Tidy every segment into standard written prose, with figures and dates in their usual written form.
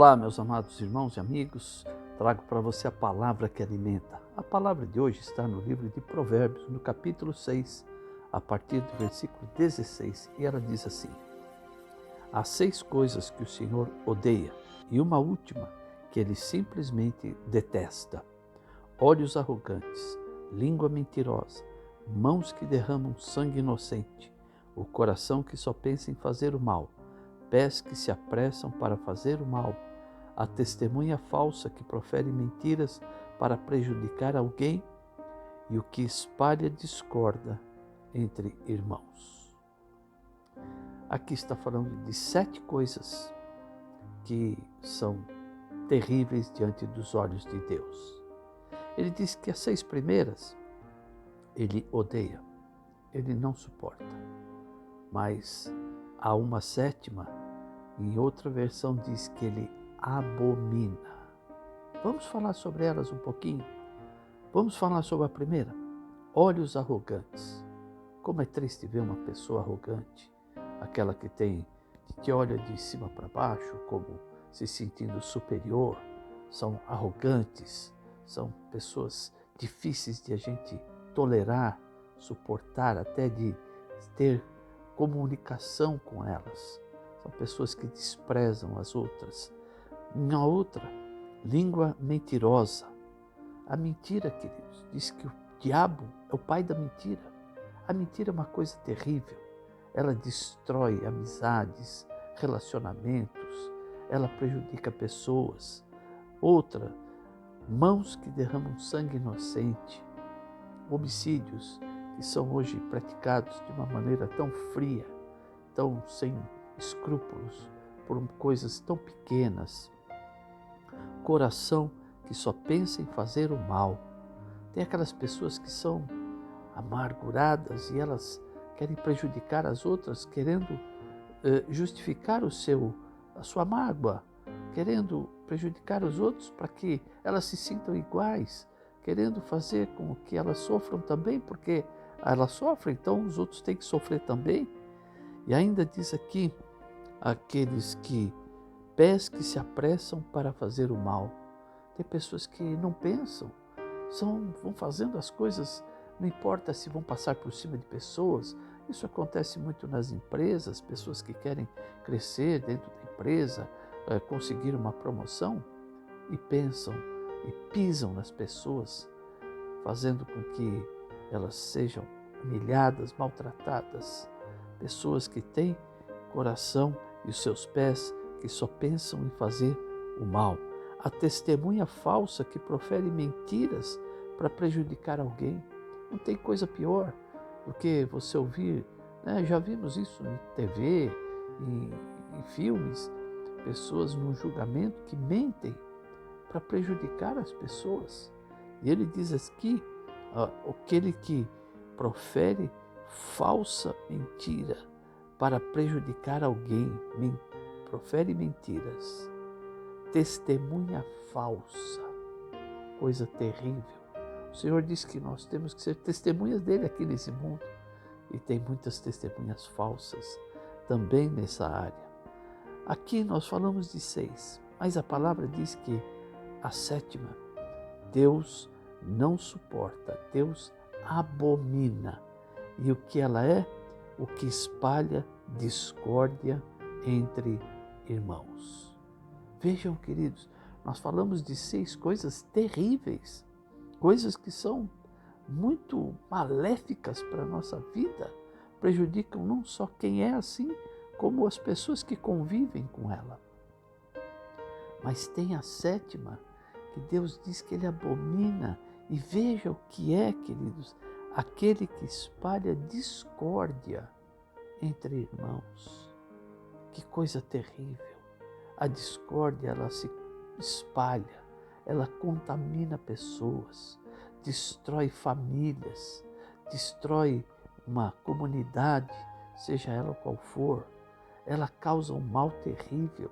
Olá, meus amados irmãos e amigos, trago para você a palavra que alimenta. A palavra de hoje está no livro de Provérbios, no capítulo 6, a partir do versículo 16, e ela diz assim: Há 6 coisas que o Senhor odeia, e uma última que ele simplesmente detesta: olhos arrogantes, língua mentirosa, mãos que derramam sangue inocente, o coração que só pensa em fazer o mal, pés que se apressam para fazer o mal, a testemunha falsa que profere mentiras para prejudicar alguém e o que espalha discórdia entre irmãos. Aqui está falando de 7 coisas que são terríveis diante dos olhos de Deus. Ele diz que as 6 primeiras ele odeia, ele não suporta, mas há uma 7ª, em outra versão diz que ele abomina. Vamos falar sobre elas um pouquinho? Vamos falar sobre a primeira, olhos arrogantes. Como é triste ver uma pessoa arrogante, aquela que olha de cima para baixo, como se sentindo superior. São arrogantes, são pessoas difíceis de a gente tolerar, suportar, até de ter comunicação com elas. São pessoas que desprezam as outras. Uma outra, língua mentirosa. A mentira, queridos, diz que o diabo é o pai da mentira. A mentira é uma coisa terrível. Ela destrói amizades, relacionamentos, ela prejudica pessoas. Outra, mãos que derramam sangue inocente. Homicídios que são hoje praticados de uma maneira tão fria, tão sem escrúpulos, por coisas tão pequenas. Coração que só pensa em fazer o mal. Tem aquelas pessoas que são amarguradas e elas querem prejudicar as outras, querendo justificar a sua mágoa, querendo prejudicar os outros para que elas se sintam iguais, querendo fazer com que elas sofram também, porque elas sofrem, então os outros têm que sofrer também. E ainda diz aqui, aqueles pés que se apressam para fazer o mal. Tem pessoas que não pensam, vão fazendo as coisas, não importa se vão passar por cima de pessoas. Isso acontece muito nas empresas, pessoas que querem crescer dentro da empresa, conseguir uma promoção e pensam e pisam nas pessoas, fazendo com que elas sejam humilhadas, maltratadas. Pessoas que têm coração e os seus pés que só pensam em fazer o mal. A testemunha falsa que profere mentiras para prejudicar alguém. Não tem coisa pior do que você ouvir, né? Já vimos isso em TV, em filmes, pessoas num julgamento que mentem para prejudicar as pessoas. E ele diz aqui, aquele que profere falsa mentira para prejudicar alguém, profere mentiras, testemunha falsa, coisa terrível. O Senhor diz que nós temos que ser testemunhas dele aqui nesse mundo, e tem muitas testemunhas falsas também nessa área. Aqui nós falamos de 6, mas a palavra diz que a 7ª, Deus não suporta, Deus abomina. E o que ela é? O que espalha discórdia entre irmãos. Vejam, queridos, nós falamos de 6 coisas terríveis, coisas que são muito maléficas para a nossa vida, prejudicam não só quem é assim, como as pessoas que convivem com ela. Mas tem a 7ª, que Deus diz que ele abomina. E veja o que é, queridos, aquele que espalha discórdia entre irmãos. Que coisa terrível. A discórdia, ela se espalha, ela contamina pessoas, destrói famílias, destrói uma comunidade, seja ela qual for. Ela causa um mal terrível.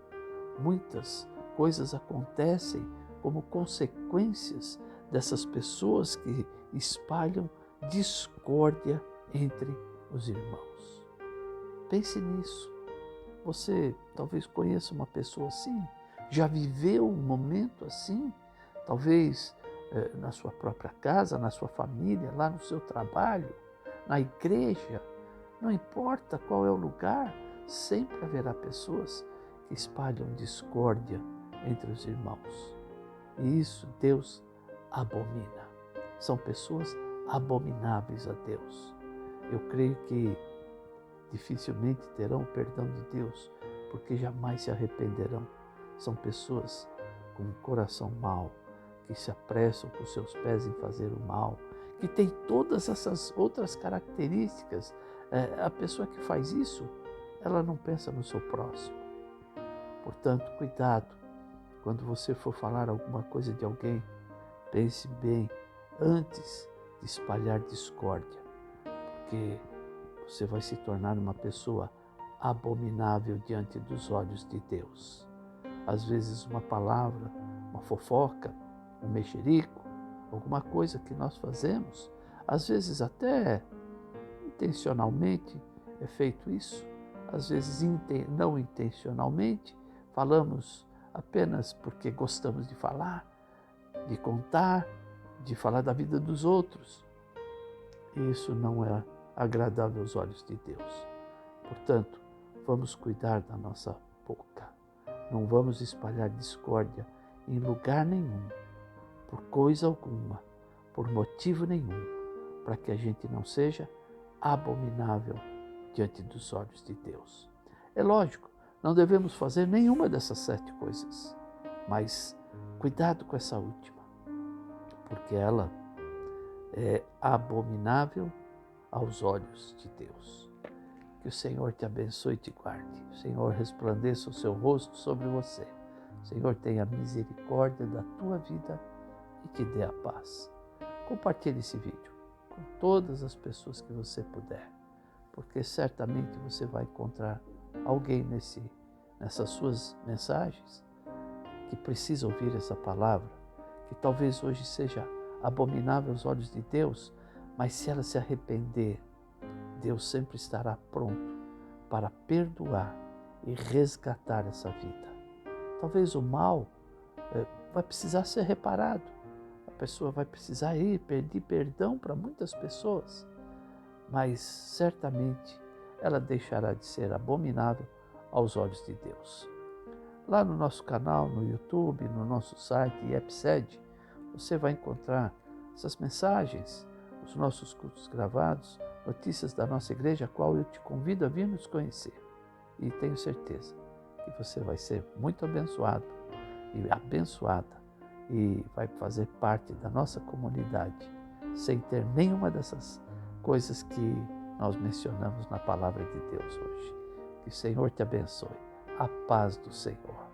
Muitas coisas acontecem como consequências dessas pessoas que espalham discórdia entre os irmãos. Pense nisso. Você talvez conheça uma pessoa assim, Já viveu um momento assim? Talvez na sua própria casa, na sua família, lá no seu trabalho, na igreja. Não importa qual é o lugar, sempre haverá pessoas que espalham discórdia entre os irmãos. E isso Deus abomina. São pessoas abomináveis a Deus. Eu creio que dificilmente terão o perdão de Deus, porque jamais se arrependerão. São pessoas com um coração mau, que se apressam com seus pés em fazer o mal, que tem todas essas outras características. A pessoa que faz isso, ela não pensa no seu próximo. Portanto, cuidado, quando você for falar alguma coisa de alguém, pense bem antes de espalhar discórdia, porque você vai se tornar uma pessoa abominável diante dos olhos de Deus. Às vezes uma palavra, uma fofoca, um mexerico, alguma coisa que nós fazemos, às vezes até intencionalmente é feito isso, às vezes não intencionalmente, falamos apenas porque gostamos de falar, de contar, de falar da vida dos outros. E isso não é agradável aos olhos de Deus. Portanto, vamos cuidar da nossa boca. Não vamos espalhar discórdia em lugar nenhum, por coisa alguma, por motivo nenhum, para que a gente não seja abominável diante dos olhos de Deus. É lógico, não devemos fazer nenhuma dessas 7 coisas, mas cuidado com essa última, porque ela é abominável aos olhos de Deus. Que o Senhor te abençoe e te guarde. O Senhor resplandeça o seu rosto sobre você. O Senhor tenha misericórdia da tua vida e te dê a paz. Compartilhe esse vídeo com todas as pessoas que você puder, porque certamente você vai encontrar alguém nessas suas mensagens que precisa ouvir essa palavra, que talvez hoje seja abominável aos olhos de Deus, mas se ela se arrepender, Deus sempre estará pronto para perdoar e resgatar essa vida. Talvez o mal vai precisar ser reparado. A pessoa vai precisar pedir perdão para muitas pessoas, mas certamente ela deixará de ser abominável aos olhos de Deus. Lá no nosso canal, no YouTube, no nosso site EPSED, você vai encontrar essas mensagens, os nossos cultos gravados, notícias da nossa igreja, a qual eu te convido a vir nos conhecer. E tenho certeza que você vai ser muito abençoado e abençoada e vai fazer parte da nossa comunidade sem ter nenhuma dessas coisas que nós mencionamos na palavra de Deus hoje. Que o Senhor te abençoe. A paz do Senhor.